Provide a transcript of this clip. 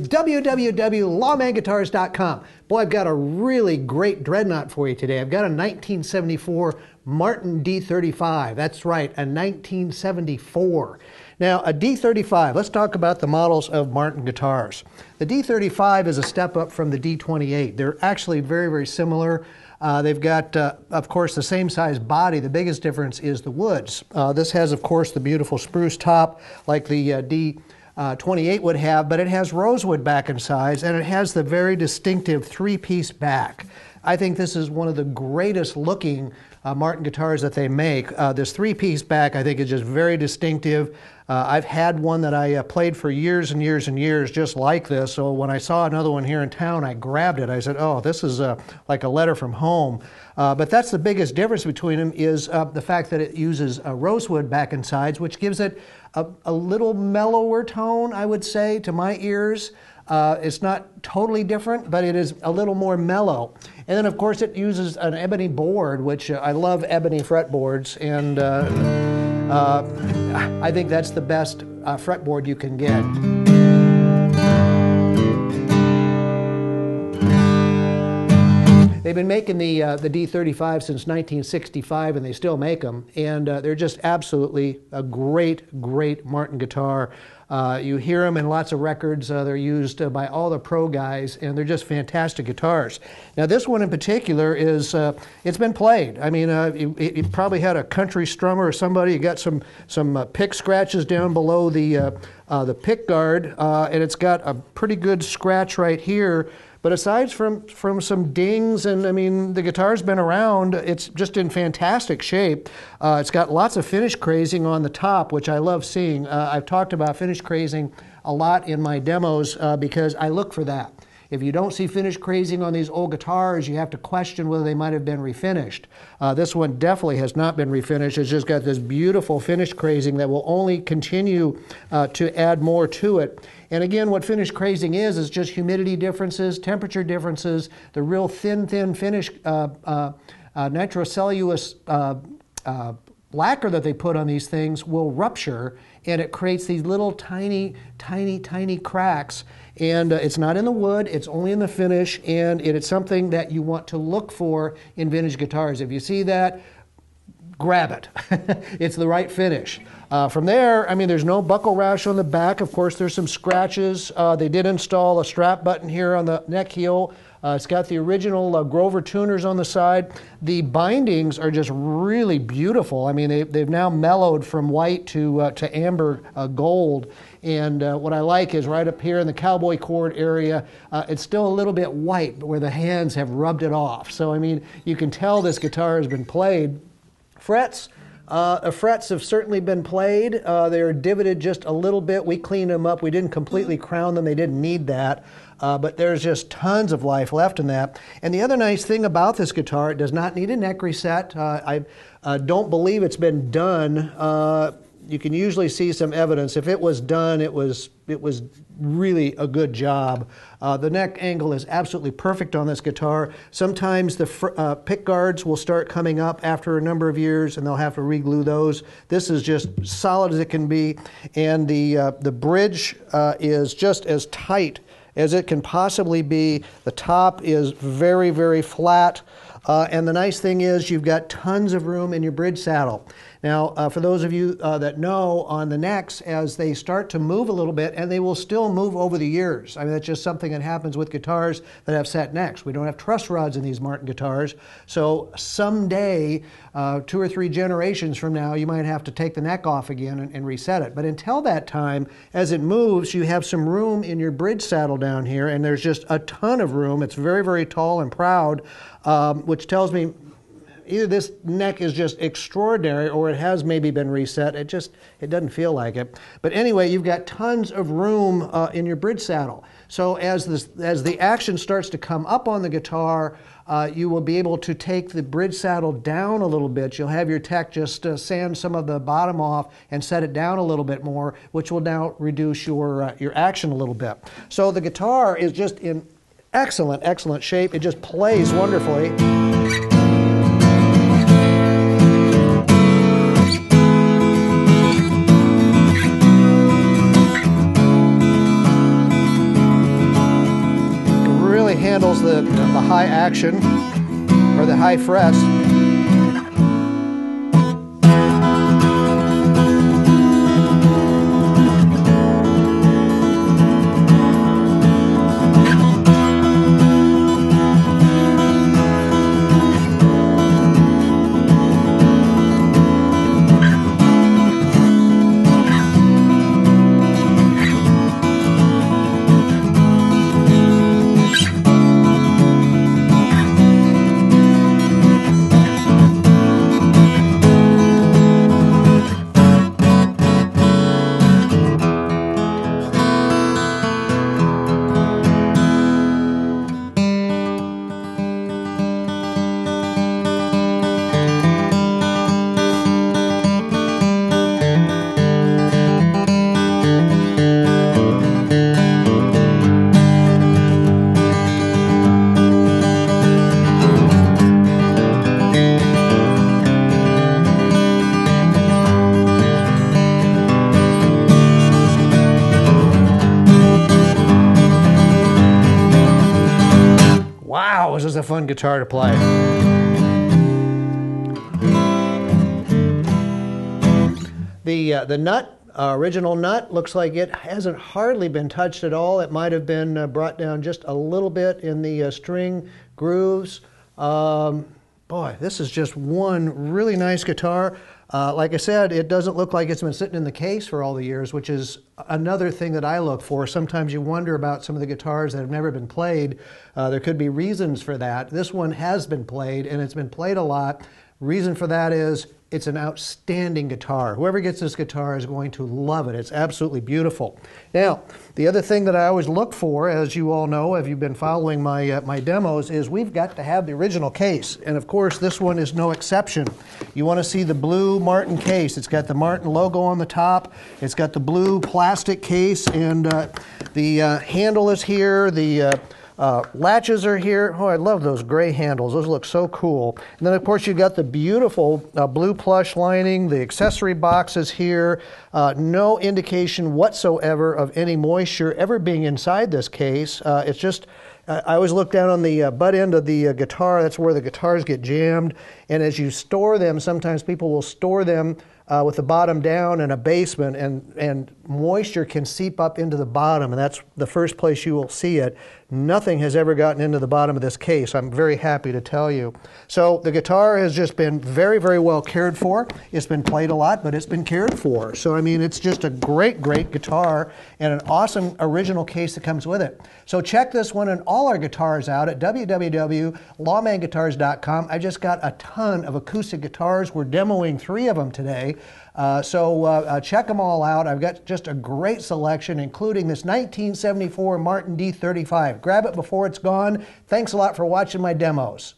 with www.lawmanguitars.com. Boy, I've got a really great dreadnought for you today. I've got a 1974 Martin D-35. That's right, a 1974. Now, a D-35, let's talk about the models of Martin guitars. The D-35 is a step up from the D-28. They're actually very, very similar. They've got, of course, the same size body. The biggest difference is the woods. This has, of course, the beautiful spruce top like the D28 would have, but it has rosewood back and sides, and it has the very distinctive three-piece back. I think this is one of the greatest looking Martin guitars that they make. This three-piece back, I think, is just very distinctive. I've had one that I played for years and years and years just like this, so when I saw another one here in town, I grabbed it. I said, oh, this is like a letter from home. But that's the biggest difference between them is the fact that it uses rosewood back and sides, which gives it a little mellower tone, I would say, to my ears. It's not totally different, but it is a little more mellow. And then, of course, it uses an ebony board, which I love ebony fretboards, and I think that's the best fretboard you can get. They've been making the D35 since 1965, and they still make them, and they're just absolutely a great, great Martin guitar. You hear them in lots of records. They're used by all the pro guys, and they're just fantastic guitars. Now, this one in particular is, it's been played. I mean, you probably had a country strummer or somebody. You got some pick scratches down below the pick guard, and it's got a pretty good scratch right here. But aside from some dings, and I mean, the guitar's been around, it's just in fantastic shape. It's got lots of finish crazing on the top, which I love seeing. I've talked about finish crazing a lot in my demos because I look for that. If you don't see finish crazing on these old guitars, you have to question whether they might have been refinished. This one definitely has not been refinished. It's just got this beautiful finish crazing that will only continue to add more to it. And again, what finish crazing is just humidity differences, temperature differences, the real thin finish, nitrocellulose lacquer that they put on these things will rupture, and it creates these little tiny cracks. And it's not in the wood, it's only in the finish, and it's something that you want to look for in vintage guitars. If you see that, grab it. It's the right finish. From there, I mean, there's no buckle rash on the back. Of course, there's some scratches. They did install a strap button here on the neck heel. It's got the original Grover tuners on the side. The bindings are just really beautiful. I mean, they've now mellowed from white to amber gold. And what I like is right up here in the cowboy cord area, it's still a little bit white, but where the hands have rubbed it off. So, I mean, you can tell this guitar has been played. Frets. Frets have certainly been played. They're divoted just a little bit. We cleaned them up. We didn't completely crown them. They didn't need that. But there's just tons of life left in that. And the other nice thing about this guitar, it does not need a neck reset. I don't believe it's been done. You can usually see some evidence. If it was done, it was really a good job. The neck angle is absolutely perfect on this guitar. Sometimes the pick guards will start coming up after a number of years, and they'll have to re-glue those. This is just solid as it can be, and the bridge is just as tight as it can possibly be. The top is very, very flat. And the nice thing is you've got tons of room in your bridge saddle. Now, for those of you that know, on the necks, as they start to move a little bit, and they will still move over the years. I mean, that's just something that happens with guitars that have set necks. We don't have truss rods in these Martin guitars. So someday, 2 or 3 generations from now, you might have to take the neck off again and reset it. But until that time, as it moves, you have some room in your bridge saddle down here, and there's just a ton of room. It's very, very tall and proud, which tells me either this neck is just extraordinary or it has maybe been reset. It doesn't feel like it. But anyway, you've got tons of room in your bridge saddle. So as the action starts to come up on the guitar, you will be able to take the bridge saddle down a little bit. You'll have your tech just sand some of the bottom off and set it down a little bit more, which will now reduce your action a little bit. So the guitar is just in excellent, excellent shape. It just plays wonderfully. really handles the high action or the high frets. Wow, this is a fun guitar to play. The nut, original nut, looks like it hasn't hardly been touched at all. It might have been brought down just a little bit in the string grooves. Boy, this is just one really nice guitar. Like I said, it doesn't look like it's been sitting in the case for all the years, which is another thing that I look for. Sometimes you wonder about some of the guitars that have never been played. There could be reasons for that. This one has been played, and it's been played a lot. Reason for that is it's an outstanding guitar. Whoever gets this guitar is going to love it. It's absolutely beautiful. Now, the other thing that I always look for, as you all know, if you've been following my, my demos, is we've got to have the original case. And of course, this one is no exception. You want to see the blue Martin case. It's got the Martin logo on the top. It's got the blue plastic case, and the handle is here. The latches are here. Oh, I love those gray handles. Those look so cool. And then, of course, you've got the beautiful blue plush lining. The accessory box is here. No indication whatsoever of any moisture ever being inside this case. It's just, I always look down on the butt end of the guitar. That's where the guitars get jammed. And as you store them, sometimes people will store them with the bottom down in a basement, and moisture can seep up into the bottom, and that's the first place you will see it. Nothing has ever gotten into the bottom of this case, I'm very happy to tell you. So the guitar has just been very, very well cared for. It's been played a lot, but it's been cared for. So I mean, it's just a great, great guitar and an awesome original case that comes with it. So check this one and all our guitars out at www.lawmanguitars.com. I just got a ton of acoustic guitars. We're demoing 3 of them today. So check them all out. I've got just a great selection, including this 1974 Martin D-35. Grab it before it's gone. Thanks a lot for watching my demos.